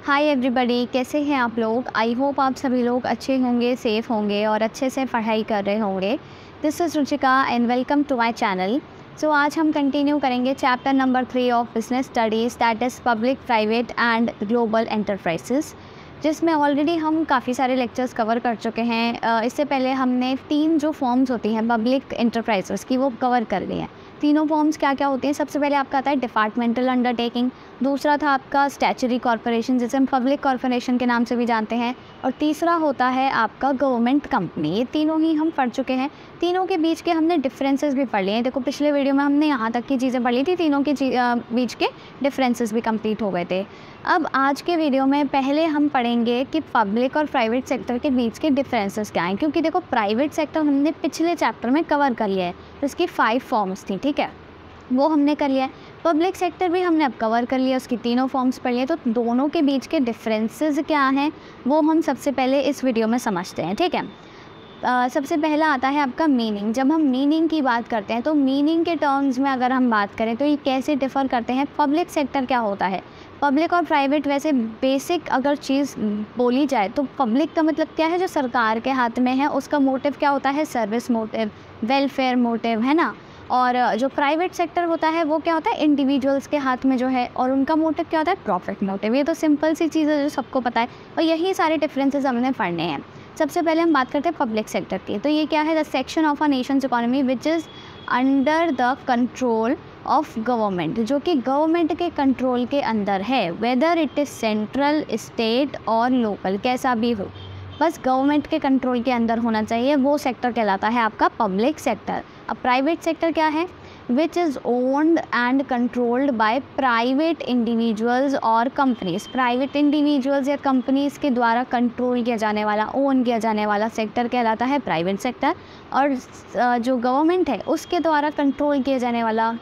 Hi everybody, कैसे हैं आप लोग। आई होप आप सभी लोग अच्छे होंगे, सेफ़ होंगे और अच्छे से पढ़ाई कर रहे होंगे। This is Ruchika and welcome to my channel. So आज हम कंटिन्यू करेंगे chapter number 3 of business studies, that is public, private and global enterprises, जिसमें ऑलरेडी हम काफ़ी सारे लेक्चर्स कवर कर चुके हैं। इससे पहले हमने 3 जो फॉर्म्स होती हैं पब्लिक एंटरप्राइजेस की, वो कवर कर ली हैं। तीनों फॉर्म्स क्या क्या होते हैं? सबसे पहले आपका आता है डिपार्टमेंटल अंडरटेकिंग, दूसरा था आपका स्टैचुटरी कॉरपोरेशन जिसे हम पब्लिक कॉरपोरेशन के नाम से भी जानते हैं, और तीसरा होता है आपका गवर्नमेंट कंपनी। ये तीनों ही हम पढ़ चुके हैं। तीनों के बीच के हमने डिफरेंसेस भी पढ़ लिए हैं। देखो पिछले वीडियो में हमने यहाँ तक की चीज़ें पढ़ ली थी, तीनों के बीच के डिफरेंसेस भी कंप्लीट हो गए थे। अब आज के वीडियो में पहले हम पढ़ेंगे कि पब्लिक और प्राइवेट सेक्टर के बीच के डिफरेंसेस क्या हैं, क्योंकि देखो प्राइवेट सेक्टर हमने पिछले चैप्टर में कवर कर लिया है, तो इसकी 5 फॉर्म्स थी, ठीक है, वो हमने कर लिया है। पब्लिक सेक्टर भी हमने अब कवर कर लिया, उसकी तीनों फॉर्म्स पढ़ लिए। तो दोनों के बीच के डिफरेंसेस क्या हैं वो हम सबसे पहले इस वीडियो में समझते हैं, ठीक है। सबसे पहला आता है आपका मीनिंग। जब हम मीनिंग की बात करते हैं तो मीनिंग के टर्म्स में अगर हम बात करें तो ये कैसे डिफ़र करते हैं। पब्लिक सेक्टर क्या होता है, पब्लिक और प्राइवेट वैसे बेसिक अगर चीज़ बोली जाए तो पब्लिक का मतलब क्या है, जो सरकार के हाथ में है, उसका मोटिव क्या होता है, सर्विस मोटिव, वेलफेयर मोटिव, है ना। और जो प्राइवेट सेक्टर होता है वो क्या होता है, इंडिविजुअल्स के हाथ में जो है, और उनका मोटिव क्या होता है, प्रॉफिट मोटिव। ये तो सिंपल सी चीज़ है जो सबको पता है, और यही सारे डिफरेंसेस हमने पढ़ने हैं। सबसे पहले हम बात करते हैं पब्लिक सेक्टर की। तो ये क्या है, the section of a Nations economy which is under the control of government, जो कि गवर्नमेंट के कंट्रोल के अंदर है, whether it is central, state और लोकल, कैसा भी हो, बस गवर्नमेंट के कंट्रोल के अंदर होना चाहिए, वो सेक्टर कहलाता है आपका पब्लिक सेक्टर। अब प्राइवेट सेक्टर क्या है, which is owned and controlled by private individuals और कंपनीज। प्राइवेट इंडिविजुअल्स या कंपनीज़ के द्वारा कंट्रोल किया जाने वाला, ओन किया जाने वाला सेक्टर कहलाता है प्राइवेट सेक्टर, और जो गवर्नमेंट है उसके द्वारा कंट्रोल किया जाने वाला,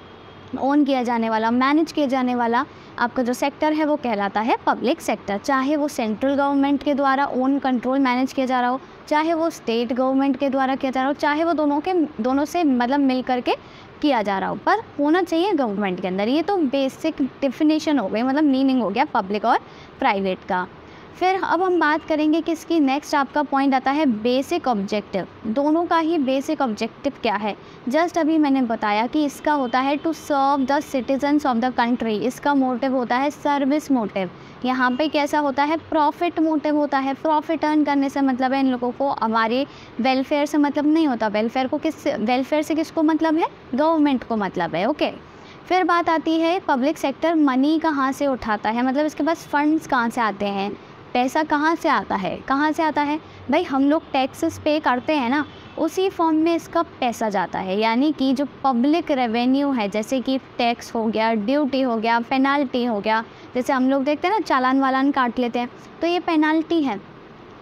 ओन किया जाने वाला, मैनेज किया जाने वाला आपका जो सेक्टर है वो कहलाता है पब्लिक सेक्टर। चाहे वो सेंट्रल गवर्नमेंट के द्वारा ओन, कंट्रोल, मैनेज किया जा रहा हो, चाहे वो स्टेट गवर्नमेंट के द्वारा किया जा रहा हो, चाहे वो दोनों से मतलब मिल करके किया जा रहा हो, पर होना चाहिए गवर्नमेंट के अंदर। ये तो बेसिक डेफिनेशन हो गई, मतलब मीनिंग हो गया पब्लिक और प्राइवेट का। फिर अब हम बात करेंगे कि इसकी नेक्स्ट आपका पॉइंट आता है बेसिक ऑब्जेक्टिव। दोनों का ही बेसिक ऑब्जेक्टिव क्या है, जस्ट अभी मैंने बताया कि इसका होता है to serve the citizens of the country. इसका मोटिव होता है सर्विस मोटिव। यहाँ पे कैसा होता है, प्रॉफिट मोटिव होता है। प्रॉफिट अर्न करने से मतलब है इन लोगों को, हमारे वेलफेयर से मतलब नहीं होता। वेलफेयर से किसको मतलब है, गवर्नमेंट को मतलब है, ओके। फिर बात आती है पब्लिक सेक्टर मनी कहाँ से उठाता है, मतलब इसके पास फंड्स कहाँ से आते हैं, पैसा कहाँ से आता है। कहाँ से आता है भाई, हम लोग टैक्सेस पे करते हैं ना, उसी फॉर्म में इसका पैसा जाता है। यानी कि जो पब्लिक रेवेन्यू है, जैसे कि टैक्स हो गया, ड्यूटी हो गया, पेनाल्टी हो गया, जैसे हम लोग देखते हैं ना चालान वालान काट लेते हैं, तो ये पेनाल्टी है,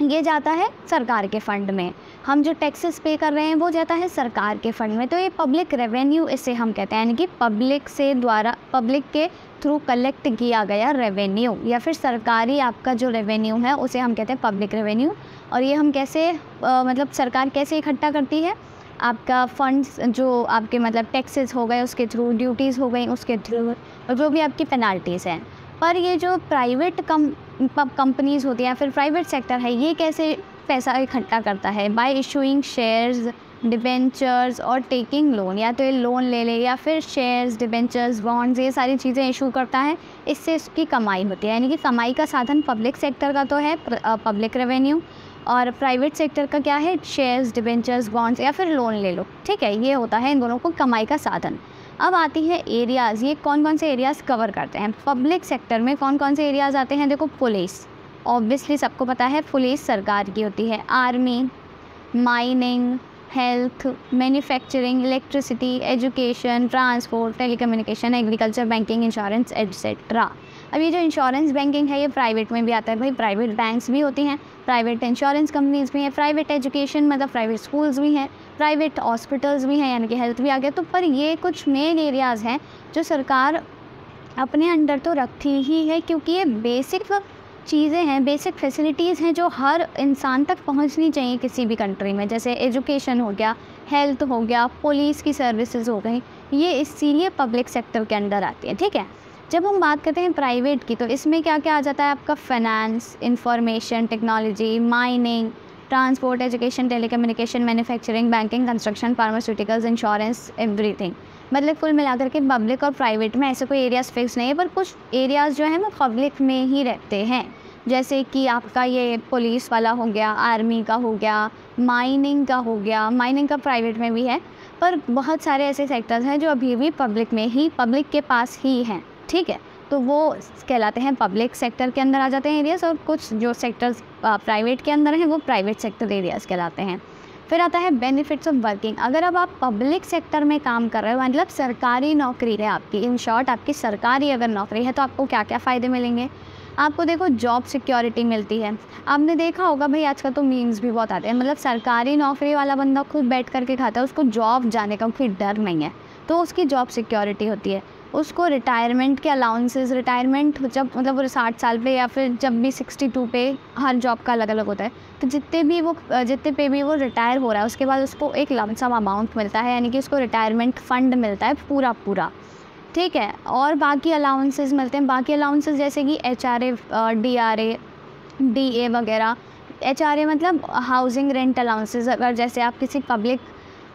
ये जाता है सरकार के फ़ंड में। हम जो टैक्सेस पे कर रहे हैं वो जाता है सरकार के फ़ंड में, तो ये पब्लिक रेवेन्यू इसे हम कहते हैं। यानी कि पब्लिक के थ्रू कलेक्ट किया गया रेवेन्यू, या फिर सरकारी आपका जो रेवेन्यू है उसे हम कहते हैं पब्लिक रेवेन्यू। और ये हम कैसे मतलब सरकार कैसे इकट्ठा करती है, आपका फंड्स जो आपके मतलब टैक्सेस हो गए उसके थ्रू, ड्यूटीज़ हो गई उसके थ्रू, और जो भी आपकी पेनाल्टीज़ हैं। पर ये जो प्राइवेट कंपनीज़ होती हैं या फिर प्राइवेट सेक्टर है, ये कैसे पैसा इकट्ठा करता है, बाय इशूइंग शेयर्स, डिबेंचर्स और टेकिंग लोन। या तो ये लोन ले ले या फिर शेयर्स, डिबेंचर्स, बॉन्ड्स, ये सारी चीज़ें इशू करता है, इससे इसकी कमाई होती है। यानी कि कमाई का साधन पब्लिक सेक्टर का तो है पब्लिक रेवेन्यू, और प्राइवेट सेक्टर का क्या है, शेयर्स, डिबेंचर्स, बॉन्ड्स या फिर लोन ले लो, ठीक है। ये होता है इन दोनों को कमाई का साधन। अब आती है एरियाज़, ये कौन कौन से एरियाज़ कवर करते हैं पब्लिक सेक्टर में, कौन कौन से एरियाज़ आते हैं। देखो पुलिस, ऑब्वियसली सबको पता है पुलिस सरकार की होती है। Army, mining, health, manufacturing, electricity, education, transport, telecommunication, agriculture, banking, insurance etcetera. अब ये जो इंश्योरेंस बैंकिंग है ये प्राइवेट में भी आता है भाई, प्राइवेट बैंक्स भी होती हैं, प्राइवेट इंश्योरेंस कंपनीज़ भी हैं, प्राइवेट एजुकेशन मतलब प्राइवेट स्कूल्स भी हैं, प्राइवेट हॉस्पिटल्स भी हैं, यानी कि हेल्थ भी आ गया। तो पर ये कुछ मेन एरियाज़ हैं जो सरकार अपने अंडर तो रखती ही है, क्योंकि ये बेसिक चीज़ें हैं, बेसिक फैसिलिटीज़ हैं जो हर इंसान तक पहुंचनी चाहिए किसी भी कंट्री में। जैसे एजुकेशन हो गया, हेल्थ हो गया, पुलिस की सर्विसेज हो गई, ये इसीलिए पब्लिक सेक्टर के अंडर आती है, ठीक है। जब हम बात करते हैं प्राइवेट की, तो इसमें क्या क्या आ जाता है आपका, finance, information technology, mining, transport, education, telecommunication, manufacturing, banking, construction, pharmaceuticals, insurance, everything. मतलब कुल मिलाकर के पब्लिक और प्राइवेट में ऐसे कोई एरियाज़ फिक्स नहीं है, पर कुछ एरियाज़ जो है वो पब्लिक में ही रहते हैं। जैसे कि आपका ये पुलिस वाला हो गया, आर्मी का हो गया, माइनिंग का हो गया। माइनिंग का प्राइवेट में भी है, पर बहुत सारे ऐसे सेक्टर्स हैं जो अभी भी पब्लिक में ही, पब्लिक के पास ही हैं, ठीक है। तो वो कहलाते हैं पब्लिक सेक्टर के अंदर आ जाते हैं एरियाज़, और कुछ जो सेक्टर्स प्राइवेट के अंदर हैं वो प्राइवेट सेक्टर एरियाज़ कहलाते हैं। फिर आता है बेनिफिट्स ऑफ वर्किंग। अगर अब आप पब्लिक सेक्टर में काम कर रहे हो, मतलब सरकारी नौकरी है आपकी, इन शॉर्ट आपकी सरकारी अगर नौकरी है, तो आपको क्या क्या फ़ायदे मिलेंगे। आपको देखो जॉब सिक्योरिटी मिलती है। आपने देखा होगा भाई, आजकल तो मीम्स भी बहुत आते हैं, मतलब सरकारी नौकरी वाला बंदा खुद बैठ करके खाता है, उसको जॉब जाने का कोई डर नहीं है, तो उसकी जॉब सिक्योरिटी होती है। उसको रिटायरमेंट के अलाउंसेस, रिटायरमेंट जब मतलब वो 60 साल पे या फिर जब भी 62 पे, हर जॉब का अलग अलग होता है, तो जितने पे भी वो रिटायर हो रहा है, उसके बाद उसको एक लमसम अमाउंट मिलता है, यानी कि उसको रिटायरमेंट फ़ंड मिलता है पूरा, ठीक है। और बाकी अलाउंसेस मिलते हैं। बाकी अलाउंसेस जैसे कि HRA, DRA, DA वगैरह। HRA मतलब हाउसिंग रेंट अलाउंसेस। अगर जैसे आप किसी पब्लिक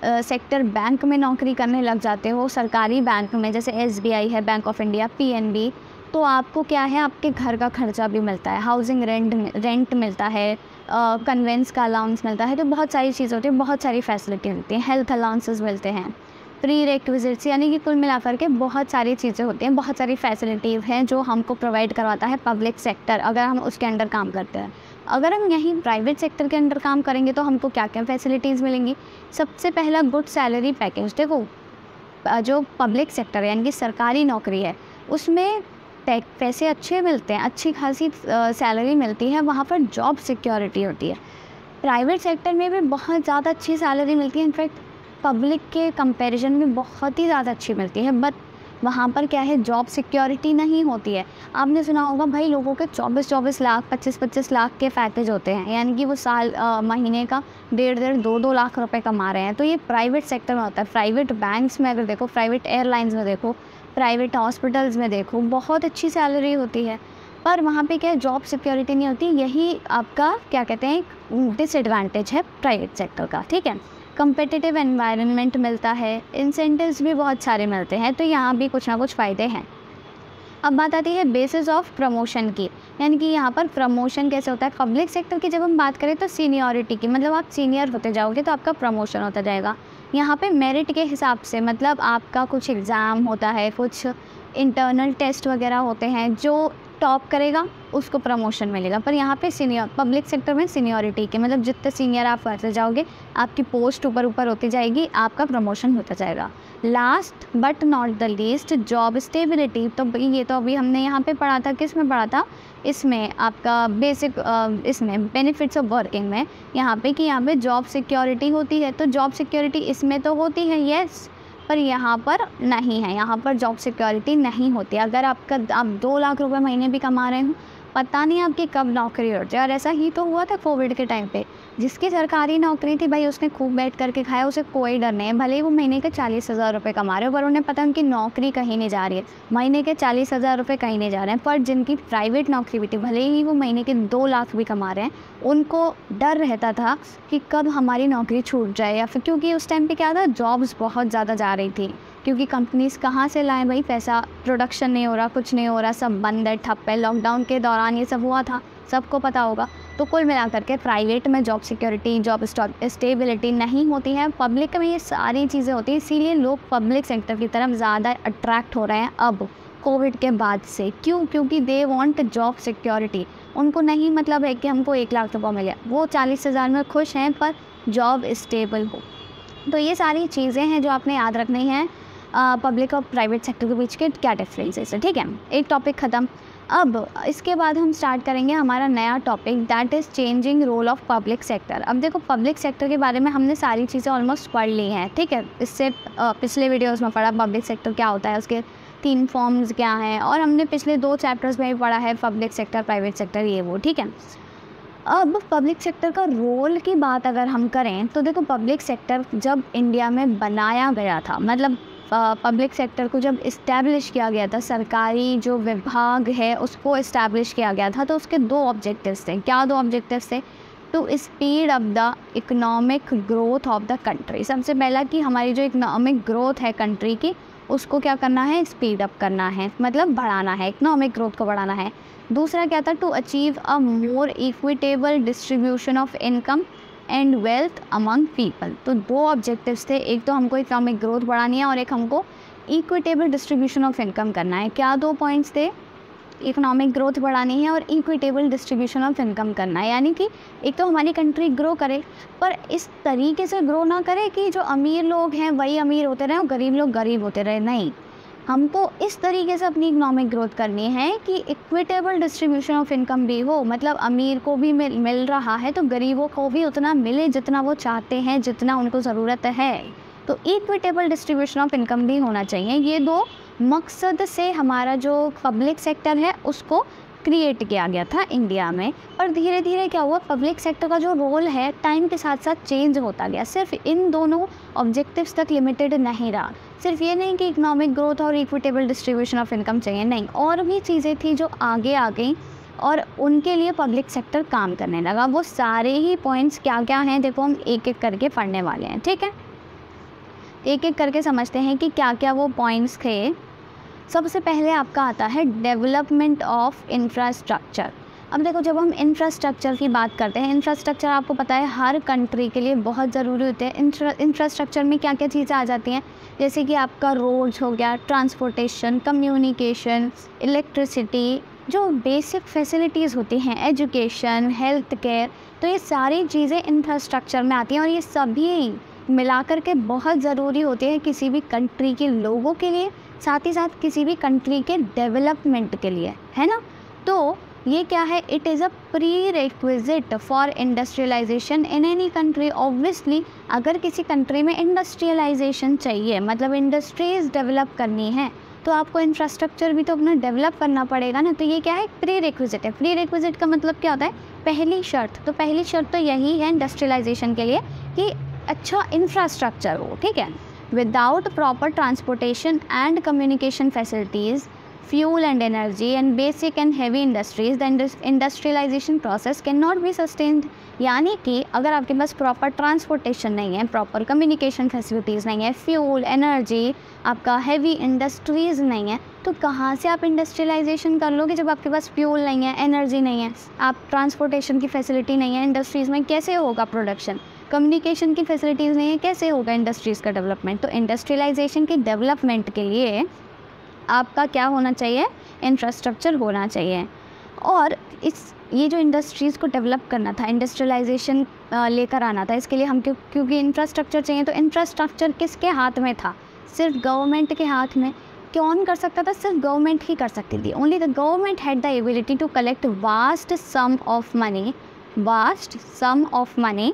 सेक्टर बैंक में नौकरी करने लग जाते हो, सरकारी बैंक में, जैसे SBI है, बैंक ऑफ इंडिया, PNB, तो आपको क्या है, आपके घर का खर्चा भी मिलता है, हाउसिंग रेंट मिलता है, कन्वेंस का अलाउंस मिलता है। तो बहुत सारी चीज़ें होती हैं, बहुत सारी फैसिलिटी मिलती हैं, हेल्थ अलाउंसेस मिलते हैं, प्री रिक्विजिट्स, यानी कि कुल मिलाकर के बहुत सारी चीज़ें होती हैं, बहुत सारी फैसिलिटीज़ हैं जो हमको प्रोवाइड करवाता है पब्लिक सेक्टर, अगर हम उसके अंडर काम करते हैं। अगर हम यहीं प्राइवेट सेक्टर के अंडर काम करेंगे तो हमको क्या क्या फैसिलिटीज़ मिलेंगी। सबसे पहला, गुड सैलरी पैकेज। देखो जो पब्लिक सेक्टर है, यानी कि सरकारी नौकरी है, उसमें पैसे अच्छे मिलते हैं, अच्छी खासी सैलरी मिलती है, वहाँ पर जॉब सिक्योरिटी होती है। प्राइवेट सेक्टर में भी बहुत ज़्यादा अच्छी सैलरी मिलती है, इनफैक्ट पब्लिक के कंपैरिजन में बहुत ही ज़्यादा अच्छी मिलती है, बट वहाँ पर क्या है, जॉब सिक्योरिटी नहीं होती है। आपने सुना होगा भाई, लोगों के 24-24 लाख, 25-25 लाख के पैकेज होते हैं, यानी कि वो महीने का 1.5-2 लाख रुपए कमा रहे हैं। तो ये प्राइवेट सेक्टर में होता है। प्राइवेट बैंक्स में अगर देखो, प्राइवेट एयरलाइंस में देखो, प्राइवेट हॉस्पिटल्स में देखो, बहुत अच्छी सैलरी होती है, पर वहाँ पे क्या है, जॉब सिक्योरिटी नहीं होती। यही आपका क्या कहते हैं, डिसएडवांटेज है प्राइवेट सेक्टर का, ठीक है। कम्पिटिटिव एनवायरनमेंट मिलता है, इंसेंटिव्स भी बहुत सारे मिलते हैं, तो यहाँ भी कुछ ना कुछ फ़ायदे हैं। अब बात आती है बेसिस ऑफ प्रमोशन की, यानी कि यहाँ पर प्रमोशन कैसे होता है। पब्लिक सेक्टर की जब हम बात करें तो सीनियरिटी की, मतलब आप सीनियर होते जाओगे तो आपका प्रमोशन होता जाएगा। यहाँ पे मेरिट के हिसाब से, मतलब आपका कुछ एग्ज़ाम होता है, कुछ इंटरनल टेस्ट वगैरह होते हैं, जो टॉप करेगा उसको प्रमोशन मिलेगा। पर यहाँ पे पब्लिक सेक्टर में सीनियरिटी के, मतलब जितने सीनियर आप बढ़ते जाओगे, आपकी पोस्ट ऊपर होती जाएगी, आपका प्रमोशन होता जाएगा। Last but not the least, job stability. तो ये तो अभी हमने यहाँ पे पढ़ा था, किस में पढ़ा था, इसमें आपका बेसिक, इसमें बेनिफिट्स ऑफ वर्किंग में, यहाँ पे कि यहाँ पे जॉब सिक्योरिटी होती है। तो जॉब सिक्योरिटी इसमें तो होती है, येस, पर यहाँ पर नहीं है, यहाँ पर जॉब सिक्योरिटी नहीं होती। अगर आप 2 लाख रुपए महीने भी कमा रहे हो, पता नहीं आपकी कब नौकरी उठ जाए। और ऐसा ही तो हुआ था कोविड के टाइम पे, जिसकी सरकारी नौकरी थी भाई, उसने खूब बैठ करके खाया, उसे कोई डर नहीं है। भले ही वो महीने के 40,000 रुपये कमा रहे हो, पर उन्हें पता उनकी नौकरी कहीं नहीं जा रही है, महीने के 40,000 रुपये कहीं नहीं जा रहे हैं। पर जिनकी प्राइवेट नौकरी भी थी, भले ही वो महीने के 2 लाख भी कमा रहे हैं, उनको डर रहता था कि कब हमारी नौकरी छूट जाए, या फिर क्योंकि उस टाइम पर क्या था, जॉब्स बहुत ज़्यादा जा रही थी, क्योंकि कंपनीज़ कहाँ से लाएं भाई पैसा, प्रोडक्शन नहीं हो रहा, कुछ नहीं हो रहा, सब बंद है, ठप्प है। लॉकडाउन के दौरान ये सब हुआ था, सबको पता होगा। तो कुल मिलाकर के प्राइवेट में जॉब सिक्योरिटी, जॉब स्टेबिलिटी नहीं होती है, पब्लिक में ये सारी चीज़ें होती हैं। इसीलिए लोग पब्लिक सेक्टर की तरफ ज़्यादा अट्रैक्ट हो रहे हैं अब कोविड के बाद से। क्यों? क्योंकि दे वांट जॉब सिक्योरिटी। उनको नहीं मतलब है कि हमको 1 लाख रुपये मिले, वो 40,000 में खुश हैं, पर जॉब स्टेबल हो। तो ये सारी चीज़ें हैं जो आपने याद रखनी है, पब्लिक और प्राइवेट सेक्टर के बीच के क्या डिफरेंसेस है, ठीक है। एक टॉपिक ख़त्म। अब इसके बाद हम स्टार्ट करेंगे हमारा नया topic, that is changing role of public sector. अब देखो, पब्लिक सेक्टर के बारे में हमने सारी चीज़ें ऑलमोस्ट पढ़ ली हैं, ठीक है। इससे पिछले वीडियोस में पढ़ा पब्लिक सेक्टर क्या होता है, उसके 3 फॉर्म्स क्या हैं, और हमने पिछले 2 चैप्टर्स में भी पढ़ा है पब्लिक सेक्टर, प्राइवेट सेक्टर, ये वो, ठीक है। अब पब्लिक सेक्टर का रोल की बात अगर हम करें तो देखो, पब्लिक सेक्टर जब इंडिया में बनाया गया था, मतलब पब्लिक सेक्टर को जब इस्टेब्लिश किया गया था, सरकारी जो विभाग है उसको इस्टेब्लिश किया गया था, तो उसके 2 ऑब्जेक्टिव्स थे। क्या 2 ऑब्जेक्टिव्स थे? To speed up the economic growth of the country. सबसे पहला कि हमारी जो इकोनॉमिक ग्रोथ है कंट्री की, उसको क्या करना है? स्पीड अप करना है, मतलब बढ़ाना है, इकोनॉमिक ग्रोथ को बढ़ाना है। दूसरा क्या था? To achieve a more equitable distribution of income and wealth among people. तो 2 ऑब्जेक्टिव्स थे, एक तो हमको इकोनॉमिक ग्रोथ बढ़ानी है और एक हमको इक्विटेबल डिस्ट्रीब्यूशन ऑफ इनकम करना है। क्या 2 पॉइंट्स थे? इकोनॉमिक ग्रोथ बढ़ानी है और इक्विटेबल डिस्ट्रीब्यूशन ऑफ इनकम करना है। यानी कि एक तो हमारी कंट्री ग्रो करे, पर इस तरीके से ग्रो ना करे कि जो अमीर लोग हैं वही अमीर होते रहे और गरीब लोग गरीब होते रहे। नहीं, हमको इस तरीके से अपनी इकोनॉमिक ग्रोथ करनी है कि इक्विटेबल डिस्ट्रीब्यूशन ऑफ इनकम भी हो, मतलब अमीर को भी मिल रहा है तो गरीबों को भी उतना मिले जितना वो चाहते हैं, जितना उनको ज़रूरत है। तो इक्विटेबल डिस्ट्रीब्यूशन ऑफ इनकम भी होना चाहिए। ये 2 मकसद से हमारा जो पब्लिक सेक्टर है उसको क्रिएट किया गया था इंडिया में। पर धीरे धीरे क्या हुआ, पब्लिक सेक्टर का जो रोल है टाइम के साथ साथ चेंज होता गया। सिर्फ इन दोनों ऑब्जेक्टिव्स तक लिमिटेड नहीं रहा। सिर्फ ये नहीं कि इकोनॉमिक ग्रोथ और इक्विटेबल डिस्ट्रीब्यूशन ऑफ इनकम चाहिए, नहीं, और भी चीज़ें थी जो आगे आ गई और उनके लिए पब्लिक सेक्टर काम करने लगा। वो सारे ही पॉइंट्स क्या क्या हैं, देखो हम एक एक करके पढ़ने वाले हैं। ठीक है, एक एक करके समझते हैं कि क्या क्या वो पॉइंट्स थे। सबसे पहले आपका आता है डेवलपमेंट ऑफ इंफ्रास्ट्रक्चर। अब देखो, जब हम इंफ्रास्ट्रक्चर की बात करते हैं, इंफ्रास्ट्रक्चर आपको पता है हर कंट्री के लिए बहुत ज़रूरी होते हैं। इंफ्रास्ट्रक्चर में क्या क्या चीज़ें आ जाती हैं, जैसे कि आपका रोड्स हो गया, ट्रांसपोर्टेशन, कम्युनिकेशन, इलेक्ट्रिसिटी, जो बेसिक फैसिलिटीज़ होती हैं, एजुकेशन, हेल्थ केयर, तो ये सारी चीज़ें इंफ्रास्ट्रक्चर में आती हैं और ये सभी मिलाकर के बहुत ज़रूरी होते हैं किसी भी कंट्री के लोगों के लिए, साथ ही साथ किसी भी कंट्री के डेवलपमेंट के लिए, है ना। तो ये क्या है, it is a prerequisite for industrialisation in any country. Obviously अगर किसी कंट्री में इंडस्ट्रियलाइजेशन चाहिए, मतलब इंडस्ट्रीज़ डेवलप करनी है, तो आपको इंफ्रास्ट्रक्चर भी तो अपना डेवलप करना पड़ेगा ना। तो ये क्या है, प्री रिक्विजिट है। प्री रिक्विजिट का मतलब क्या होता है, पहली शर्त। तो पहली शर्त तो यही है इंडस्ट्रियलाइजेशन के लिए कि अच्छा इंफ्रास्ट्रक्चर हो। ठीक है, without proper transportation and communication facilities, fuel and energy and basic and heavy industries, the industrialisation process can not be sustained. यानी कि अगर आपके पास प्रॉपर ट्रांसपोर्टेशन नहीं है, प्रॉपर कम्युनिकेशन फैसिलिटीज़ नहीं है, फ्यूल, एनर्जी, आपका हैवी इंडस्ट्रीज़ नहीं है, तो कहाँ से आप इंडस्ट्रियलाइजेशन कर लोगे जब आपके पास फ्यूल नहीं है, एनर्जी नहीं है, आप ट्रांसपोर्टेशन की फैसिलिटी नहीं है, इंडस्ट्रीज़ में कैसे होगा प्रोडक्शन, कम्युनिकेशन की फैसिलिटीज़ नहीं है, कैसे होगा इंडस्ट्रीज़ का डेवलपमेंट। तो इंडस्ट्रियलाइजेशन के डेवलपमेंट के लिए आपका क्या होना चाहिए, इंफ्रास्ट्रक्चर होना चाहिए। और ये जो इंडस्ट्रीज़ को डेवलप करना था, इंडस्ट्रियलाइजेशन लेकर आना था, इसके लिए हम क्योंकि इंफ्रास्ट्रक्चर चाहिए, तो इंफ्रास्ट्रक्चर किसके हाथ में था, सिर्फ गवर्नमेंट के हाथ में। कौन कर सकता था, सिर्फ गवर्नमेंट ही कर सकती थी। Only the government had the ability to collect vast sum of money,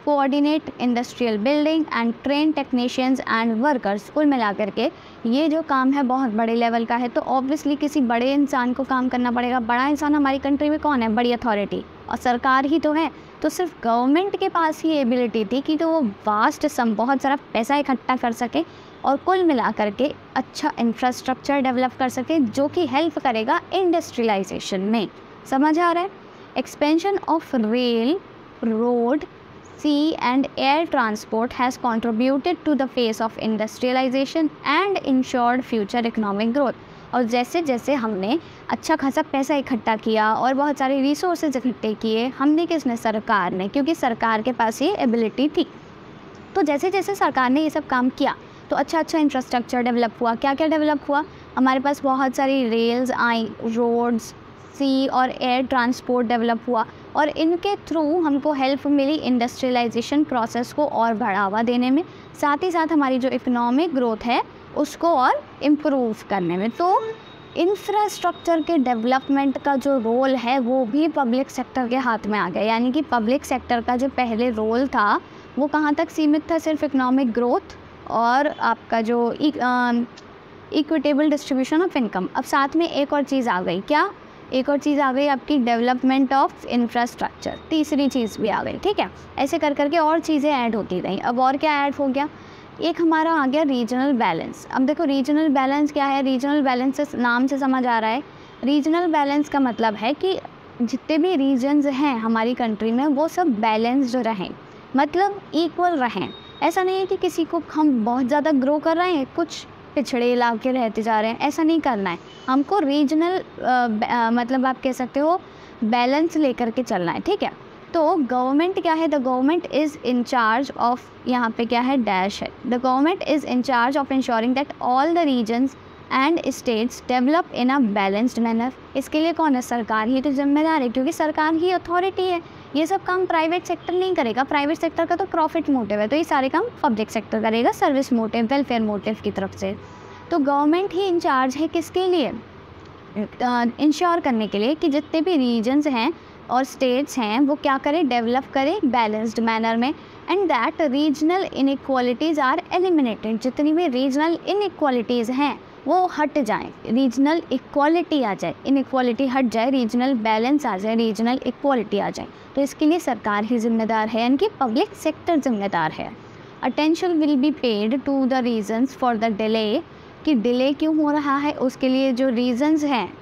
coordinate industrial building and train technicians and workers. कुल मिलाकर के ये जो काम है बहुत बड़े लेवल का है, तो ऑब्वियसली किसी बड़े इंसान को काम करना पड़ेगा। बड़ा इंसान हमारी कंट्री में कौन है, बड़ी अथॉरिटी, और सरकार ही तो है। तो सिर्फ गवर्नमेंट के पास ही एबिलिटी थी कि तो वो वास्ट सम, बहुत सारा पैसा इकट्ठा कर सके और कुल मिलाकर के अच्छा इंफ्रास्ट्रक्चर डेवलप कर सके, जो कि हेल्प करेगा इंडस्ट्रियलाइजेशन में। समझ आ रहा है। Expansion of rail, road, sea and air transport has contributed to the phase of industrialization and ensured future economic growth। और जैसे जैसे हमने अच्छा खासा पैसा इकट्ठा किया और बहुत सारे रिसोर्सेज इकट्ठे किए, हमने किसने, सरकार ने, क्योंकि सरकार के पास ये एबिलिटी थी। तो जैसे जैसे सरकार ने ये सब काम किया तो अच्छा इंफ्रास्ट्रक्चर डेवलप हुआ। क्या क्या डेवलप हुआ, हमारे पास बहुत सारी रेल्स आई, रोड्स, सी और एयर ट्रांसपोर्ट डेवलप हुआ और इनके थ्रू हमको हेल्प मिली इंडस्ट्रियलाइजेशन प्रोसेस को और बढ़ावा देने में, साथ ही साथ हमारी जो इकोनॉमिक ग्रोथ है उसको और इम्प्रूव करने में। तो इंफ्रास्ट्रक्चर के डेवलपमेंट का जो रोल है वो भी पब्लिक सेक्टर के हाथ में आ गया। यानी कि पब्लिक सेक्टर का जो पहले रोल था वो कहाँ तक सीमित था, सिर्फ इकोनॉमिक ग्रोथ और आपका जो इक्विटेबल डिस्ट्रीब्यूशन ऑफ इनकम। अब साथ में एक और चीज़ आ गई, क्या, एक और चीज़ आ गई आपकी डेवलपमेंट ऑफ इंफ्रास्ट्रक्चर, तीसरी चीज़ भी आ गई। ठीक है, ऐसे कर करके और चीज़ें ऐड होती रहीं। अब और क्या ऐड हो गया, एक हमारा आ गया रीजनल बैलेंस। अब देखो रीजनल बैलेंस क्या है, रीजनल बैलेंस से नाम से समझ आ रहा है, रीजनल बैलेंस का मतलब है कि जितने भी रीजन्स हैं हमारी कंट्री में वो सब बैलेंस्ड रहें, मतलब इक्वल रहें। ऐसा नहीं है कि किसी को हम बहुत ज़्यादा ग्रो कर रहे हैं, कुछ पिछड़े इलाके रहते जा रहे हैं, ऐसा नहीं करना है हमको। रीजनल मतलब आप कह सकते हो बैलेंस लेकर के चलना है, ठीक है। तो गवर्नमेंट क्या है, the government is in charge of, यहाँ पे क्या है डैश है, the government is in charge of ensuring that all the regions and states develop in a balanced manner. इसके लिए कौन है, सरकार ही तो जिम्मेदार है, क्योंकि सरकार ही अथॉरिटी है। ये सब काम प्राइवेट सेक्टर नहीं करेगा, प्राइवेट सेक्टर का तो प्रॉफिट मोटिव है, तो ये सारे काम पब्लिक सेक्टर करेगा, सर्विस मोटिव, वेलफेयर मोटिव की तरफ से। तो गवर्नमेंट ही इंचार्ज है किसके लिए, इंश्योर करने के लिए कि जितने भी रीजन्स हैं और स्टेट्स हैं वो क्या करें, डेवलप करें बैलेंस्ड मैनर में, and that regional inequalities are eliminated. जितनी भी रीजनल इनइक्वालिटीज़ हैं वो हट जाएं, रीजनल इक्वालिटी आ जाए, इनइक्वालिटी हट जाए, रीजनल बैलेंस आ जाए, रीजनल इक्वालिटी आ जाए। तो इसके लिए सरकार ही जिम्मेदार है, यानी कि पब्लिक सेक्टर जिम्मेदार है। Attention will be paid to the reasons for the delay, कि डिले क्यों हो रहा है, उसके लिए जो रीजन्स हैं,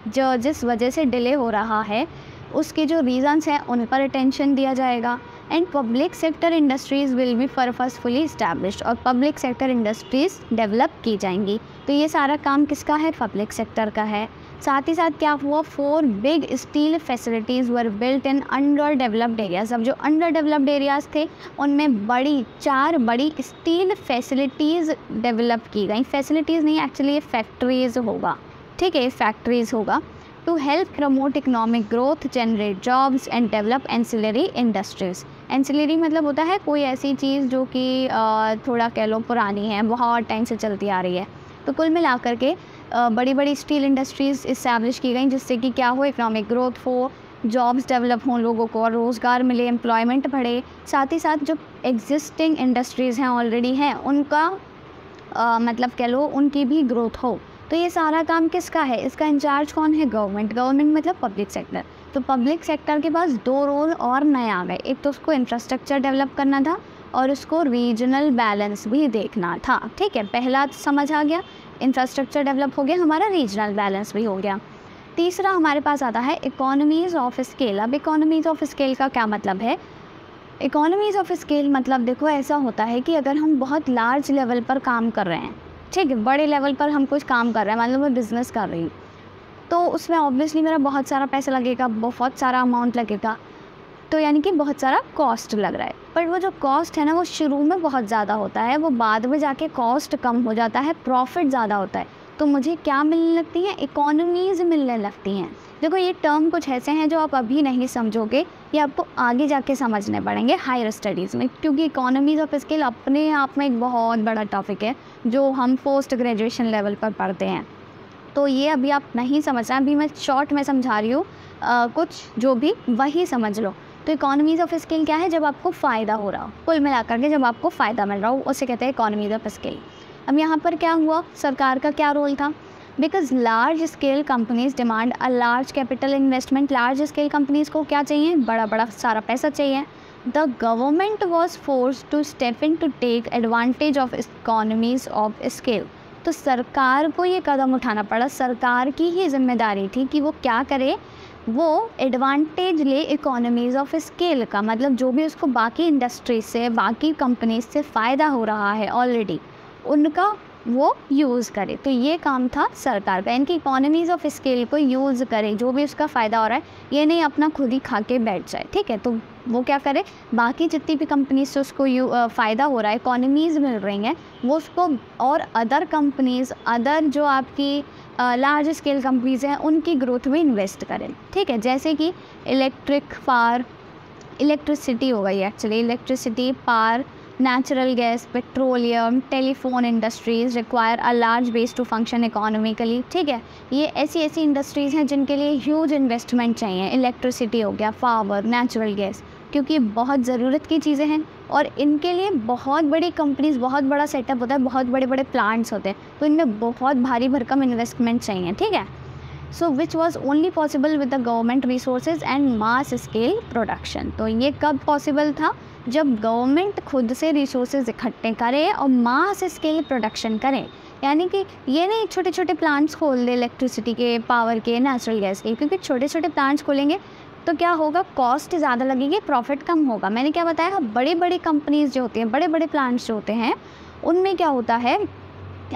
जो जिस वजह से डिले हो रहा है उसके जो रीजन्स हैं उन पर अटेंशन दिया जाएगा। And public sector industries will be purposefully established, और पब्लिक सेक्टर इंडस्ट्रीज़ डेवलप की जाएंगी। तो ये सारा काम किसका है, पब्लिक सेक्टर का है। साथ ही साथ क्या हुआ, 4 big steel facilities were built in under developed areas. अब जो अंडर डेवलप्ड एरियाज़ थे उनमें 4 बड़ी स्टील फैसिलिटीज़ डेवलप की गई। फैसिलिटीज़ नहीं, एक्चुअली ये फैक्ट्रीज़ होगा, ठीक है, फैक्ट्रीज़ होगा। To help promote economic growth, generate jobs and develop ancillary industries. Ancillary मतलब होता है कोई ऐसी चीज़ जो कि थोड़ा कह लो पुरानी है, बहुत टाइम से चलती आ रही है। तो कुल मिलाकर के बड़ी बड़ी स्टील इंडस्ट्रीज़ इस्टेब्लिश की गई, जिससे कि क्या हो, इकोनॉमिक ग्रोथ हो, जॉब्स डेवलप हों, लोगों को और रोज़गार मिले, एम्प्लॉयमेंट बढ़े। साथ ही साथ जो एग्जिस्टिंग इंडस्ट्रीज़ हैं, ऑलरेडी हैं, उनका मतलब कह लो उनकी भी ग्रोथ हो। तो ये सारा काम किसका है, इसका इंचार्ज कौन है, गवर्नमेंट। गवर्नमेंट मतलब पब्लिक सेक्टर। तो पब्लिक सेक्टर के पास 2 रोल और नए आ गए, एक तो उसको इंफ्रास्ट्रक्चर डेवलप करना था और उसको रीजनल बैलेंस भी देखना था, ठीक है। पहला समझ आ गया, इंफ्रास्ट्रक्चर डेवलप हो गया हमारा, रीजनल बैलेंस भी हो गया। तीसरा हमारे पास आता है इकोनॉमीज़ ऑफ स्केल। अब इकोनॉमीज़ ऑफ स्केल का क्या मतलब है, इकोनॉमीज़ ऑफ स्केल मतलब देखो ऐसा होता है कि अगर हम बहुत लार्ज लेवल पर काम कर रहे हैं, ठीक है, बड़े लेवल पर हम कुछ काम कर रहे हैं, मान लो मैं बिज़नेस कर रही हूँ, तो उसमें ऑब्वियसली मेरा बहुत सारा पैसा लगेगा, बहुत सारा अमाउंट लगेगा, तो यानी कि बहुत सारा कॉस्ट लग रहा है। पर वो जो कॉस्ट है ना वो शुरू में बहुत ज़्यादा होता है, वो बाद में जाके कॉस्ट कम हो जाता है, प्रॉफिट ज़्यादा होता है। तो मुझे क्या मिलने लगती हैं, इकोनॉमीज़ मिलने लगती हैं। देखो ये टर्म कुछ ऐसे हैं जो आप अभी नहीं समझोगे, ये आपको आगे जाके समझने पड़ेंगे हायर स्टडीज़ में, क्योंकि इकोनॉमीज़ ऑफ स्केल अपने आप में एक बहुत बड़ा टॉपिक है जो हम पोस्ट ग्रेजुएशन लेवल पर पढ़ते हैं। तो ये अभी आप नहीं समझ रहे हैं, अभी मैं शॉर्ट में समझा रही हूँ, कुछ जो भी वही समझ लो। तो इकोनॉमीज़ ऑफ स्केल क्या है, जब आपको फ़ायदा हो रहा हो, कुल मिलाकर के जब आपको फ़ायदा मिल रहा हो उसे कहते हैं इकोनॉमीज़ ऑफ स्केल। अब यहाँ पर क्या हुआ, सरकार का क्या रोल था, because large scale companies demand a large capital investment. Large scale companies को क्या चाहिए, बड़ा बड़ा सारा पैसा चाहिए। The government was force to step in to take advantage of economies of scale. तो सरकार को ये कदम उठाना पड़ा, सरकार की ही जिम्मेदारी थी कि वो क्या करे, वो एडवांटेज ले इकोनॉमीज़ ऑफ स्केल का, मतलब जो भी उसको बाकी इंडस्ट्रीज से, बाकी कंपनीज से फ़ायदा हो रहा है ऑलरेडी, उनका वो यूज़ करे। तो ये काम था सरकार का, इनकी इकोनॉमीज़ ऑफ स्केल को यूज़ करे, जो भी उसका फ़ायदा हो रहा है, ये नहीं अपना खुद ही खा के बैठ जाए, ठीक है। तो वो क्या करे, बाकी जितनी भी कंपनीज से उसको फ़ायदा हो रहा है, इकोनॉमीज़ मिल रही हैं, वो उसको और अदर कंपनीज़, अदर जो आपकी लार्ज स्केल कंपनीज़ हैं उनकी ग्रोथ में इन्वेस्ट करें, ठीक है। जैसे कि इलेक्ट्रिसिटी हो गई, actually electricity, power, natural gas, petroleum, telephone industries require a large base to function economically, ठीक है। ये ऐसी इंडस्ट्रीज़ हैं जिनके लिए ह्यूज इन्वेस्टमेंट चाहिए। इलेक्ट्रिसिटी हो गया, पावर, नेचुरल गैस, क्योंकि बहुत ज़रूरत की चीज़ें हैं और इनके लिए बहुत बड़ी कंपनीज, बहुत बड़ा सेटअप होता है, बहुत बड़े बड़े प्लांट्स होते हैं, तो इनमें बहुत भारी भरकम इन्वेस्टमेंट चाहिए, ठीक है। So which was only possible with the government resources and mass scale production. तो ये कब पॉसिबल था, जब गवर्नमेंट खुद से रिसोर्सेज इकट्ठे करे और मास स्केल प्रोडक्शन करे, यानी कि ये नहीं छोटे छोटे प्लांट्स खोल दे इलेक्ट्रिसिटी के, पावर के, नेचुरल गैस के, क्योंकि छोटे छोटे प्लांट्स खोलेंगे तो क्या होगा, कॉस्ट ज़्यादा लगेगी, प्रॉफिट कम होगा। मैंने क्या बताया, बड़े बड़े कंपनीज जो होती हैं, बड़े बड़े प्लांट्स जो होते हैं, उनमें क्या होता है,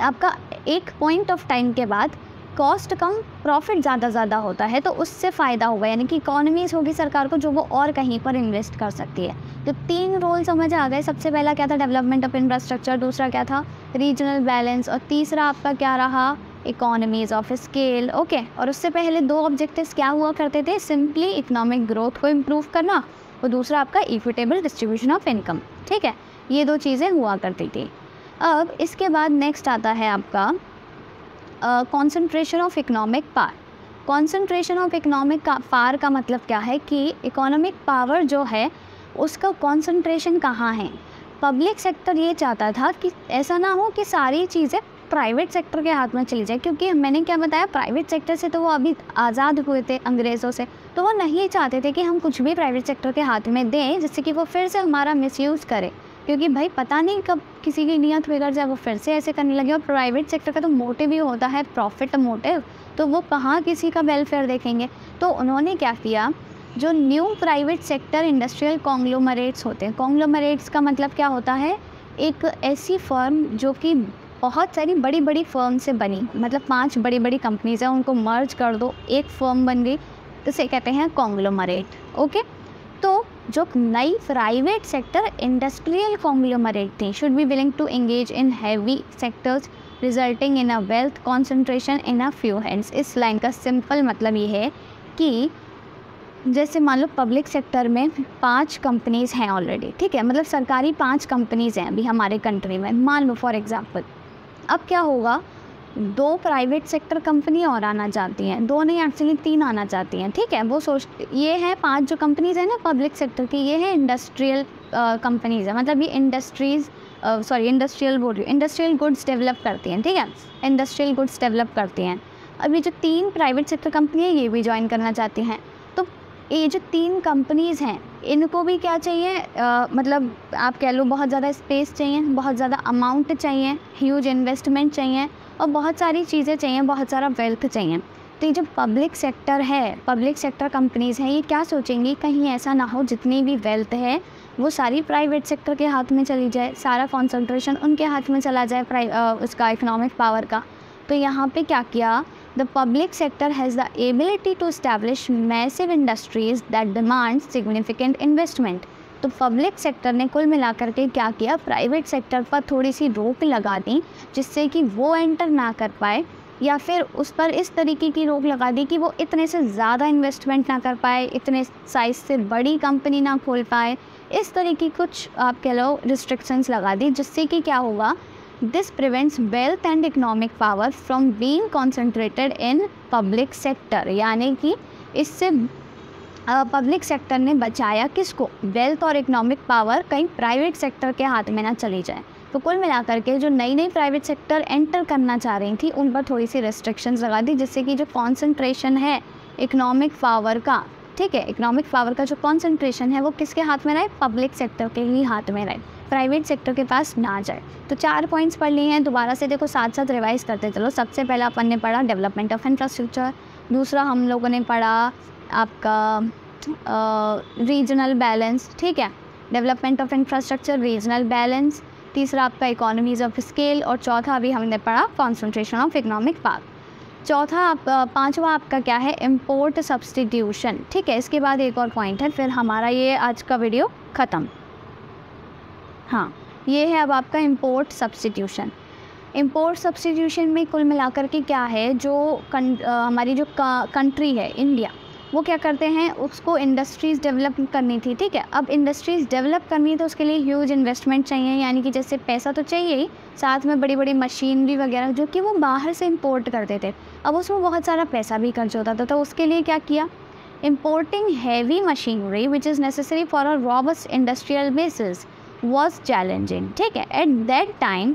आपका एक पॉइंट ऑफ टाइम के बाद कॉस्ट कम, प्रॉफिट ज़्यादा होता है, तो उससे फ़ायदा होगा, यानी कि इकोनॉमीज होगी सरकार को जो वो और कहीं पर इन्वेस्ट कर सकती है। तो 3 रोल समझ आ गए। सबसे पहला क्या था, डेवलपमेंट ऑफ इंफ्रास्ट्रक्चर, दूसरा क्या था, रीजनल बैलेंस, और तीसरा आपका क्या रहा, इकोनॉमीज ऑफ स्केल। ओके, और उससे पहले 2 ऑब्जेक्टिव्स क्या हुआ करते थे, सिंपली इकोनॉमिक ग्रोथ को इम्प्रूव करना, और दूसरा आपका इक्विटेबल डिस्ट्रीब्यूशन ऑफ इनकम। ठीक है, ये 2 चीज़ें हुआ करती थी। अब इसके बाद नेक्स्ट आता है आपका concentration of economic power. Concentration of economic power का मतलब क्या है कि इकोनॉमिक पावर जो है उसका कॉन्सेंट्रेशन कहाँ है। पब्लिक सेक्टर ये चाहता था कि ऐसा ना हो कि सारी चीज़ें प्राइवेट सेक्टर के हाथ में चली जाए, क्योंकि मैंने क्या बताया, प्राइवेट सेक्टर से तो वो अभी आज़ाद हुए थे अंग्रेज़ों से, तो वो नहीं चाहते थे कि हम कुछ भी प्राइवेट सेक्टर के हाथ में दें जिससे कि वो फिर से हमारा मिसयूज़ करे, क्योंकि भाई पता नहीं कब किसी की नीयत बिगड़ जाए, वो फिर से ऐसे करने लगे। और प्राइवेट सेक्टर का तो मोटिव ही होता है प्रॉफिट मोटिव, तो वो कहाँ किसी का वेलफेयर देखेंगे। तो उन्होंने क्या किया, जो new private sector industrial conglomerates होते हैं, कॉन्ग्लोमरेट्स का मतलब क्या होता है, एक ऐसी फर्म जो कि बहुत सारी बड़ी बड़ी फर्म से बनी, मतलब 5 बड़ी बड़ी कंपनीज हैं, उनको मर्ज कर दो, एक फर्म बन गई, तो इसे कहते हैं कॉन्ग्लोमरेट। ओके, तो जो नई प्राइवेट सेक्टर इंडस्ट्रियल कॉन्ग्लोमरेट थी, should be willing to engage in heavy sectors resulting in a wealth concentration in a few hands. इस लाइन का सिंपल मतलब ये है कि जैसे मान लो पब्लिक सेक्टर में 5 कंपनीज़ हैं ऑलरेडी, ठीक है, मतलब सरकारी 5 कंपनीज़ हैं अभी हमारे कंट्री में, मान लो फॉर एग्जांपल। अब क्या होगा, 2 प्राइवेट सेक्टर कंपनी और आना चाहती हैं, 2 नहीं एक्चुअली 3 आना चाहती हैं, ठीक है। वो ये है 5 जो कंपनीज़ हैं ना पब्लिक सेक्टर की, ये है इंडस्ट्रियल कंपनीज़ है, मतलब ये इंडस्ट्रियल बोल रही हूँ, इंडस्ट्रियल गुड्स डेवलप करती हैं, ठीक है, इंडस्ट्रियल गुड्स डेवलप करती हैं। अब ये जो 3 प्राइवेट सेक्टर कंपनी है ये भी ज्वाइन करना चाहती हैं। तो ये जो 3 कंपनीज़ हैं इनको भी क्या चाहिए, मतलब आप कह लो बहुत ज़्यादा स्पेस चाहिए, बहुत ज़्यादा अमाउंट चाहिए, ह्यूज इन्वेस्टमेंट चाहिए, और बहुत सारी चीज़ें चाहिए, बहुत सारा वेल्थ चाहिए। तो ये जो पब्लिक सेक्टर है, पब्लिक सेक्टर कंपनीज़ हैं, ये क्या सोचेंगी, कहीं ऐसा ना हो जितनी भी वेल्थ है वो सारी प्राइवेट सेक्टर के हाथ में चली जाए, सारा कॉन्सेंट्रेशन उनके हाथ में चला जाए उसका इकोनॉमिक पावर का। तो यहाँ पे क्या किया, the public sector has the ability to establish massive industries that demand significant investment. तो पब्लिक सेक्टर ने कुल मिलाकर के क्या किया, प्राइवेट सेक्टर पर थोड़ी सी रोक लगा दी जिससे कि वो एंटर ना कर पाए, या फिर उस पर इस तरीके की रोक लगा दी कि वो इतने से ज़्यादा इन्वेस्टमेंट ना कर पाए, इतने साइज़ से बड़ी कंपनी ना खोल पाए, इस तरह की कुछ आप कह लो रिस्ट्रिक्शंस लगा दी, जिससे कि क्या होगा, this prevents wealth and economic power from being concentrated in public sector. यानी कि इससे पब्लिक सेक्टर ने बचाया किसको, वेल्थ और इकोनॉमिक पावर कहीं प्राइवेट सेक्टर के हाथ में ना चली जाए। तो कुल मिलाकर के जो नई नई प्राइवेट सेक्टर एंटर करना चाह रही थी उन पर थोड़ी सी रेस्ट्रिक्शंस लगा दी, जिससे कि जो कॉन्सेंट्रेशन है इकोनॉमिक पावर का, ठीक है, इकोनॉमिक पावर का जो कॉन्सेंट्रेशन है वो किसके हाथ में रहे, पब्लिक सेक्टर के ही हाथ में रहे, प्राइवेट सेक्टर के पास ना जाए। तो 4 पॉइंट्स पढ़ लिए हैं, दोबारा से देखो साथ साथ रिवाइज करते चलो। सबसे पहला अपन ने पढ़ा डेवलपमेंट ऑफ इंफ्रास्ट्रक्चर, दूसरा हम लोगों ने पढ़ा आपका रीजनल बैलेंस, ठीक है, development of infrastructure, regional balance, तीसरा आपका इकोनॉमीज ऑफ स्केल, और चौथा अभी हमने पढ़ा कॉन्सेंट्रेशन ऑफ इकोनॉमिक पावर। चौथा पांचवा आपका क्या है, इम्पोर्ट सब्सटीट्यूशन, ठीक है। इसके बाद एक और पॉइंट है, फिर हमारा ये आज का वीडियो ख़त्म। हाँ, ये है अब आपका इम्पोर्ट सब्सटीट्यूशन। इम्पोर्ट सब्सटीट्यूशन में कुल मिलाकर के क्या है, जो हमारी जो कंट्री है इंडिया, वो क्या करते हैं, उसको इंडस्ट्रीज़ डेवलप करनी थी, ठीक है। अब इंडस्ट्रीज़ डेवलप करनी है तो उसके लिए ह्यूज इन्वेस्टमेंट चाहिए, यानी कि जैसे पैसा तो चाहिए ही, साथ में बड़ी बड़ी मशीनरी वगैरह जो कि वो बाहर से इंपोर्ट करते थे, अब उसमें बहुत सारा पैसा भी खर्च होता था। तो उसके लिए क्या किया, importing heavy machinery which is necessary for a robust industrial basis was challenging, ठीक है। At that time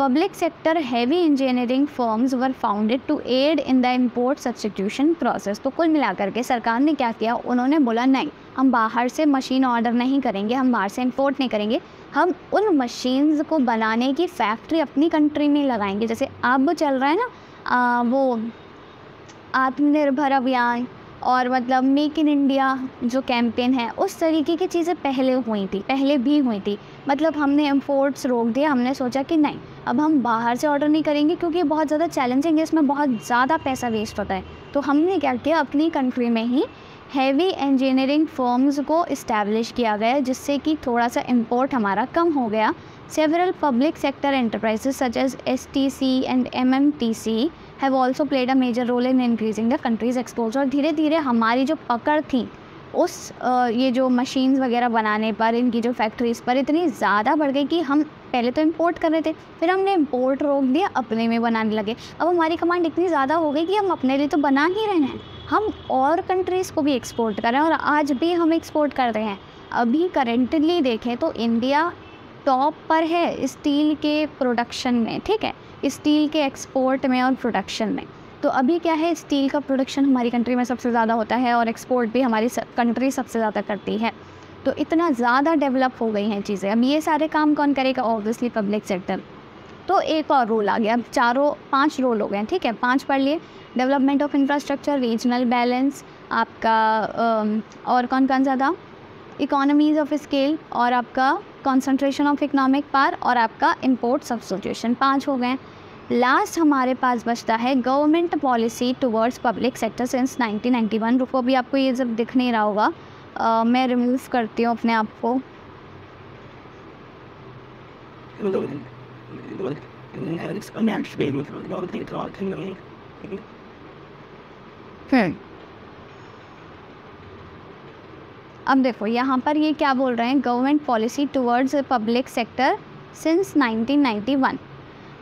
public sector heavy engineering firms were founded to aid in the import substitution process. तो कुल मिलाकर के सरकार ने क्या किया, उन्होंने बोला नहीं, हम बाहर से मशीन ऑर्डर नहीं करेंगे, हम बाहर से इंपोर्ट नहीं करेंगे, हम उन मशीन्स को बनाने की फैक्ट्री अपनी कंट्री में लगाएंगे। जैसे अब चल रहा है ना वो आत्मनिर्भर अभियान और मतलब मेक इन इंडिया जो कैंपेन है, उस तरीके की चीज़ें पहले भी हुई थी। मतलब हमने इम्पोर्ट्स रोक दिया, हमने सोचा कि नहीं, अब हम बाहर से ऑर्डर नहीं करेंगे क्योंकि ये बहुत ज़्यादा चैलेंजिंग है, इसमें बहुत ज़्यादा पैसा वेस्ट होता है। तो हमने क्या किया, अपनी कंट्री में ही हैवी इंजीनियरिंग फर्म्स को इस्टेब्लिश किया गया, जिससे कि थोड़ा सा इम्पोर्ट हमारा कम हो गया। Several public sector enterprises such as STC and MMTC have also played a major role in increasing the country's exports. और धीरे धीरे हमारी जो पकड़ थी उस ये जो मशीन्स वगैरह बनाने पर, इनकी जो फैक्ट्रीज़ पर इतनी ज़्यादा बढ़ गई कि हम पहले तो इंपोर्ट कर रहे थे, फिर हमने इंपोर्ट रोक दिया, अपने में बनाने लगे। अब हमारी कमांड इतनी ज़्यादा हो गई कि हम अपने लिए तो बना ही रहे हैं, हम और कंट्रीज़ को भी एक्सपोर्ट कर रहे हैं, और आज भी हम एक्सपोर्ट कर रहे हैं। अभी करेंटली देखें तो इंडिया टॉप पर है स्टील के प्रोडक्शन में, ठीक है, स्टील के एक्सपोर्ट में और प्रोडक्शन में। तो अभी क्या है, स्टील का प्रोडक्शन हमारी कंट्री में सबसे ज़्यादा होता है और एक्सपोर्ट भी हमारी कंट्री सबसे ज़्यादा करती है। तो इतना ज़्यादा डेवलप हो गई हैं चीज़ें। अब ये सारे काम कौन करेगा, ऑब्वियसली पब्लिक सेक्टर। तो एक और रोल आ गया, अब 5 रोल हो गए, ठीक है, 5 पढ़ लिए। Development of infrastructure, regional balance, आपका और कौन सा था, इकोनॉमीज़ ऑफ स्केल, और आपका कंसंट्रेशन ऑफ इकोनॉमिक पावर, और आपका इंपोर्ट सब्स्टिट्यूशन। 5 हो गए। लास्ट हमारे पास बचता है government policy towards public sector since 1991। रुको, अभी आपको ये जब दिख नहीं रहा होगा, मैं रिमूव करती हूँ अपने आप को। अब देखो यहाँ पर ये क्या बोल रहे हैं, government policy towards public sector since 1991।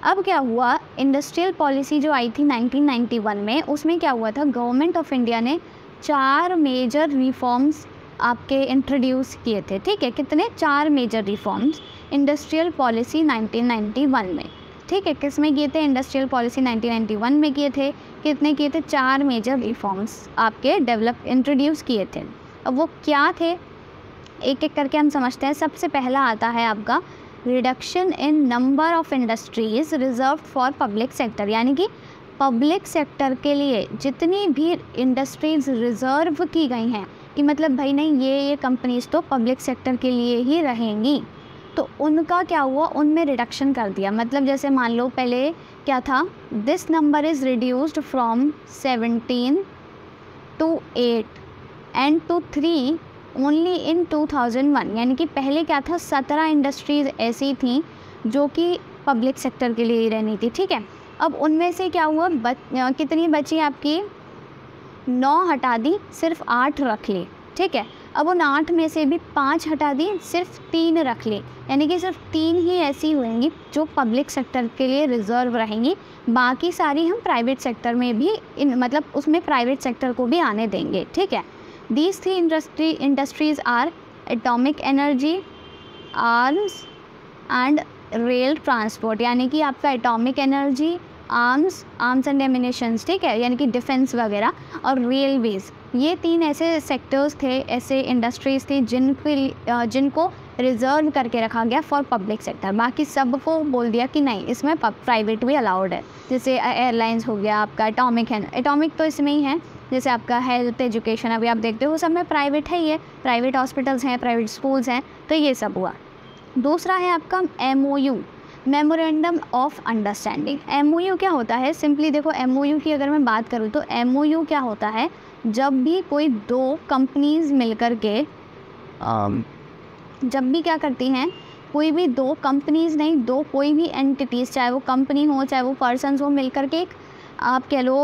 अब क्या हुआ, इंडस्ट्रियल पॉलिसी जो आई थी 1991 में, उसमें क्या हुआ था, गवर्नमेंट ऑफ इंडिया ने 4 मेजर रिफॉर्म्स आपके इंट्रोड्यूस किए थे, ठीक है। कितने, 4 मेजर रिफॉर्म्स इंडस्ट्रियल पॉलिसी 1991 में, ठीक है। किस में किए थे, इंडस्ट्रियल पॉलिसी 1991 में किए थे। कितने किए थे, 4 मेजर रिफॉर्म्स आपके इंट्रोड्यूस किए थे। अब वो क्या थे, एक एक करके हम समझते हैं। सबसे पहला आता है आपका reduction in number of industries reserve for public sector, यानी कि पब्लिक सेक्टर के लिए जितनी भी इंडस्ट्रीज़ रिज़र्व की गई हैं, कि मतलब भाई नहीं, ये कंपनीज़ तो पब्लिक सेक्टर के लिए ही रहेंगी, तो उनका क्या हुआ, उनमें रिडक्शन कर दिया। मतलब जैसे मान लो पहले क्या था, this number is reduced from 17 to 8 and to 3 only in 2001। यानी कि पहले क्या था, 17 इंडस्ट्रीज़ ऐसी थी जो कि पब्लिक सेक्टर के लिए ही रहनी थी, ठीक है। अब उनमें से क्या हुआ, कितनी बची आपकी, 9 हटा दी, सिर्फ 8 रख ली, ठीक है। अब उन 8 में से भी 5 हटा दी, सिर्फ 3 रख ली, यानी कि सिर्फ 3 ही ऐसी होंगी जो पब्लिक सेक्टर के लिए रिजर्व रहेंगी। बाकी सारी हम प्राइवेट सेक्टर में भी मतलब उसमें प्राइवेट सेक्टर को भी आने देंगे, ठीक है। These 3 industries are atomic energy, arms and rail transport, यानी कि आपका atomic energy, arms and emanations, ठीक है, यानी कि डिफेंस वगैरह, और रेलवेज़। ये 3 ऐसे सेक्टर्स थे, ऐसे इंडस्ट्रीज़ थी जिनको रिजर्व करके रखा गया फॉर पब्लिक सेक्टर। बाकी सबको बोल दिया कि नहीं, इसमें प्राइवेट भी अलाउड है। जैसे एयरलाइंस हो गया आपका, एटॉमिक तो इसमें ही है। जैसे आपका हेल्थ, एजुकेशन, अभी आप देखते हो सब में प्राइवेट है, ये प्राइवेट हॉस्पिटल्स हैं, प्राइवेट स्कूल्स हैं, तो ये सब हुआ। दूसरा है आपका MOU, memorandum of understanding. MOU क्या होता है, सिंपली देखो, MOU की अगर मैं बात करूँ तो MOU क्या होता है, जब भी कोई 2 कंपनीज़ मिलकर के जब भी क्या करती हैं, कोई भी 2 कंपनीज़ नहीं, 2 कोई भी एंटिटीज़, चाहे वो कंपनी हो चाहे वो पर्सनस हो, मिलकर के एक आप कह लो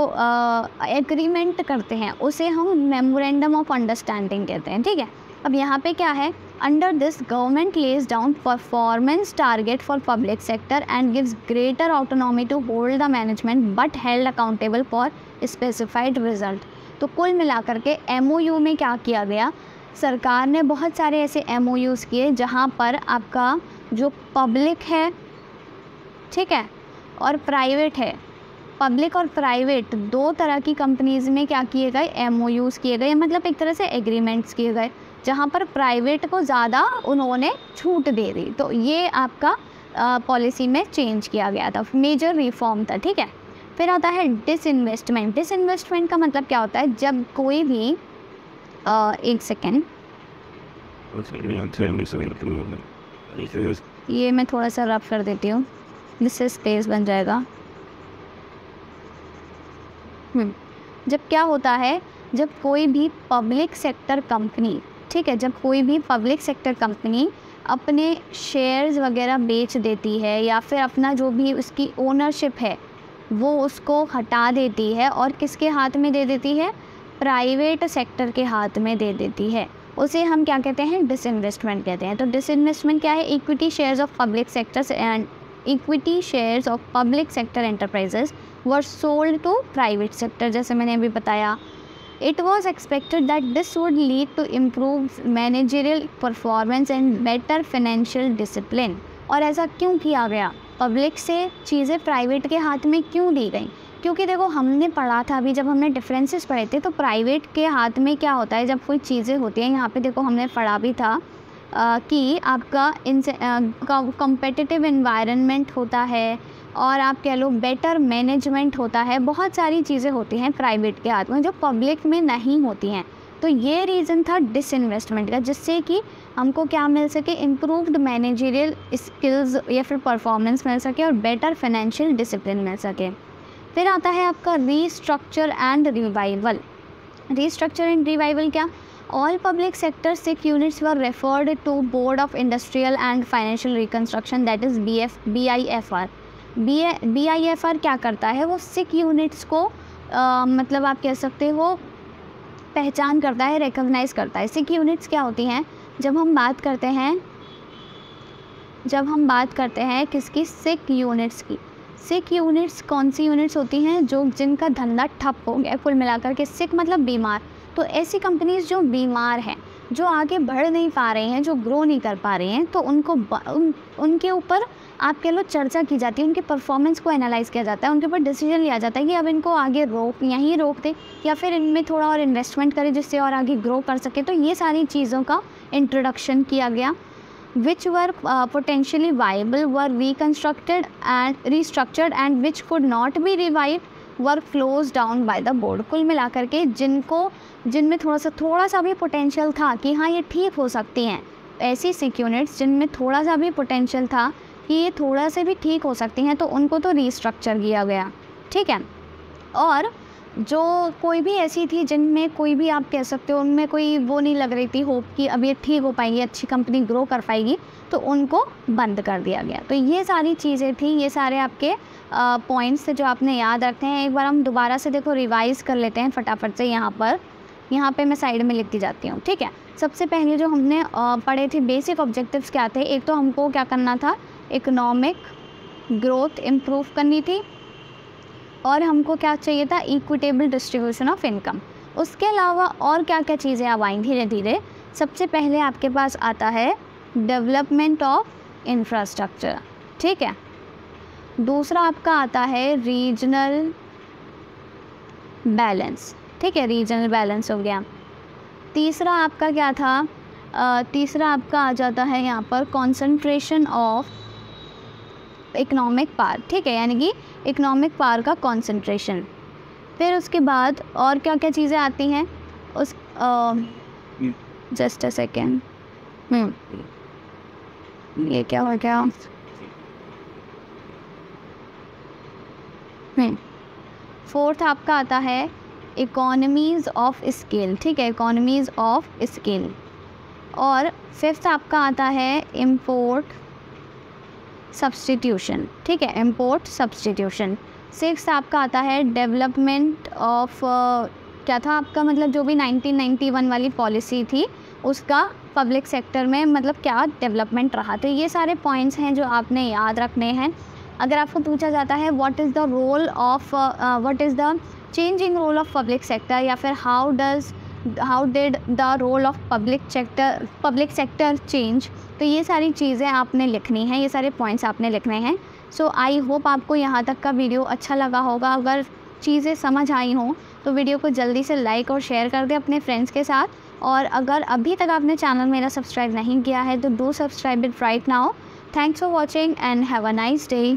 एग्रीमेंट करते हैं, उसे हम मेमोरेंडम ऑफ अंडरस्टैंडिंग कहते हैं, ठीक है। अब यहाँ पे क्या है, under this government lays down performance target for public sector and gives greater autonomy to hold the management but held accountable for specified result. तो कुल मिलाकर के MOU में क्या किया गया, सरकार ने बहुत सारे ऐसे MOUs किए जहाँ पर आपका जो पब्लिक है, ठीक है, और प्राइवेट है। पब्लिक और प्राइवेट दो तरह की कंपनीज़ में क्या किए गए, MOUs किए गए, मतलब एक तरह से एग्रीमेंट्स किए गए, जहाँ पर प्राइवेट को ज़्यादा उन्होंने छूट दे दी। तो ये आपका पॉलिसी में चेंज किया गया था, मेजर रिफॉर्म था, ठीक है। फिर आता है डिसइन्वेस्टमेंट। डिसइन्वेस्टमेंट का मतलब क्या होता है, जब कोई भी एक सेकेंड, ये मैं थोड़ा सा रफ कर देती हूँ, जिससे स्पेस बन जाएगा। जब क्या होता है, जब कोई भी पब्लिक सेक्टर कंपनी, ठीक है, जब कोई भी पब्लिक सेक्टर कंपनी अपने शेयर्स वगैरह बेच देती है या फिर अपना जो भी उसकी ओनरशिप है वो उसको हटा देती है और किसके हाथ में दे देती है, प्राइवेट सेक्टर के हाथ में दे देती है, उसे हम क्या कहते हैं, डिसइन्वेस्टमेंट कहते हैं। तो डिसइन्वेस्टमेंट क्या है, equity shares of public sectors and equity shares of public sector enterprises were sold to private sector, जैसे मैंने अभी बताया। It was expected that this would lead to improved managerial performance and better financial discipline। और ऐसा क्यों किया गया, public से चीज़ें प्राइवेट के हाथ में क्यों दी गई, क्योंकि देखो हमने पढ़ा था अभी जब हमने डिफरेंसेस पढ़े थे, तो प्राइवेट के हाथ में क्या होता है, जब कोई चीज़ें होती हैं, यहाँ पे देखो हमने पढ़ा भी था कि आपका कॉम्पिटिटिव एनवायरनमेंट होता है और आप कह लो बेटर मैनेजमेंट होता है, बहुत सारी चीज़ें होती हैं प्राइवेट के हाथ में जो पब्लिक में नहीं होती हैं। तो ये रीज़न था डिसइन्वेस्टमेंट का, जिससे कि हमको क्या मिल सके, इम्प्रूव्ड मैनेजरियल स्किल्स या फिर परफॉर्मेंस मिल सके और बेटर फाइनेंशियल डिसिप्लिन मिल सके। फिर आता है आपका restructure and revival. Restructure and revival क्या, all public sector sick units were referred to board of industrial and financial reconstruction, that is BIFR। BIFR क्या करता है, वो सिक यूनिट्स को मतलब आप कह सकते हो पहचान करता है, रिकॉग्नाइज करता है। सिक यूनिट्स क्या होती हैं, जब हम बात करते हैं किसकी, सिक यूनिट्स की। सिक यूनिट्स कौन सी यूनिट्स होती हैं, जो जिनका धंधा ठप हो गया, कुल मिलाकर के सिक मतलब बीमार। तो ऐसी कंपनीज जो बीमार हैं, जो आगे बढ़ नहीं पा रहे हैं, जो ग्रो नहीं कर पा रहे हैं, तो उनको उनके ऊपर आप कह लो चर्चा की जाती है, उनके परफॉर्मेंस को एनालाइज़ किया जाता है, उनके ऊपर डिसीजन लिया जाता है कि अब इनको आगे यहीं रोक दे या फिर इनमें थोड़ा और इन्वेस्टमेंट करें जिससे और आगे ग्रो कर सके। तो ये सारी चीज़ों का इंट्रोडक्शन किया गया। which were potentially viable were reconstructed and restructured and which could not be revived were closed down by the board। कुल मिलाकर के जिनमें थोड़ा सा भी पोटेंशियल था कि हाँ ये ठीक हो सकती हैं, ऐसी सिक यूनिट्स जिनमें थोड़ा सा भी पोटेंशियल था कि ये थोड़ा से भी ठीक हो सकती हैं, तो उनको तो रीस्ट्रक्चर किया गया, ठीक है। और जो कोई भी ऐसी थी जिनमें कोई भी आप कह सकते हो उनमें कोई वो नहीं लग रही थी होप कि अब ये ठीक हो पाएगी, अच्छी कंपनी ग्रो कर पाएगी, तो उनको बंद कर दिया गया। तो ये सारी चीज़ें थी, ये सारे आपके पॉइंट्स थे जो आपने याद रखते हैं। एक बार हम दोबारा से देखो रिवाइज़ कर लेते हैं फटाफट से। यहाँ पे मैं साइड में लिखती जाती हूँ, ठीक है। सबसे पहले जो हमने पढ़े थे बेसिक ऑब्जेक्टिव्स क्या थे, एक तो हमको क्या करना था, इकोनॉमिक ग्रोथ इम्प्रूव करनी थी, और हमको क्या चाहिए था, इक्विटेबल डिस्ट्रीब्यूशन ऑफ इनकम। उसके अलावा और क्या क्या चीज़ें अब आएँ धीरे धीरे। सबसे पहले आपके पास आता है डेवलपमेंट ऑफ इंफ्रास्ट्रक्चर, ठीक है। दूसरा आपका आता है रीजनल बैलेंस, ठीक है, रीजनल बैलेंस हो गया। तीसरा आपका क्या था, तीसरा आपका आ जाता है यहाँ पर कॉन्सेंट्रेशन ऑफ इकोनॉमिक पावर, ठीक है, यानी कि इकोनॉमिक पावर का कॉन्सेंट्रेशन। फिर उसके बाद और क्या क्या चीज़ें आती हैं उस जस्ट अ सेकेंड, ये क्या हो गया, फोर्थ आपका आता है इकोनॉमीज़ ऑफ स्केल, ठीक है, इकोनॉमीज़ ऑफ स्केल। और फिफ्थ आपका आता है इम्पोर्ट सब्सटीट्यूशन, ठीक है, इम्पोर्ट सब्सटीट्यूशन। सिक्स आपका आता है डेवलपमेंट ऑफ क्या था आपका, मतलब जो भी 1991 वाली पॉलिसी थी उसका पब्लिक सेक्टर में मतलब क्या डेवलपमेंट रहा। तो ये सारे पॉइंट्स हैं जो आपने याद रखने हैं। अगर आपको पूछा जाता है what is the role of what is the changing role of public sector, या फिर how does how did the role of public sector change. तो ये सारी चीज़ें आपने लिखनी है, ये सारे पॉइंट्स आपने लिखने हैं। सो आई होप आपको यहाँ तक का वीडियो अच्छा लगा होगा। अगर चीज़ें समझ आई हों तो वीडियो को जल्दी से लाइक और शेयर कर दें अपने फ्रेंड्स के साथ। और अगर अभी तक आपने चैनल मेरा सब्सक्राइब नहीं किया है तो do subscribe it right now. Thanks for watching and have a nice day.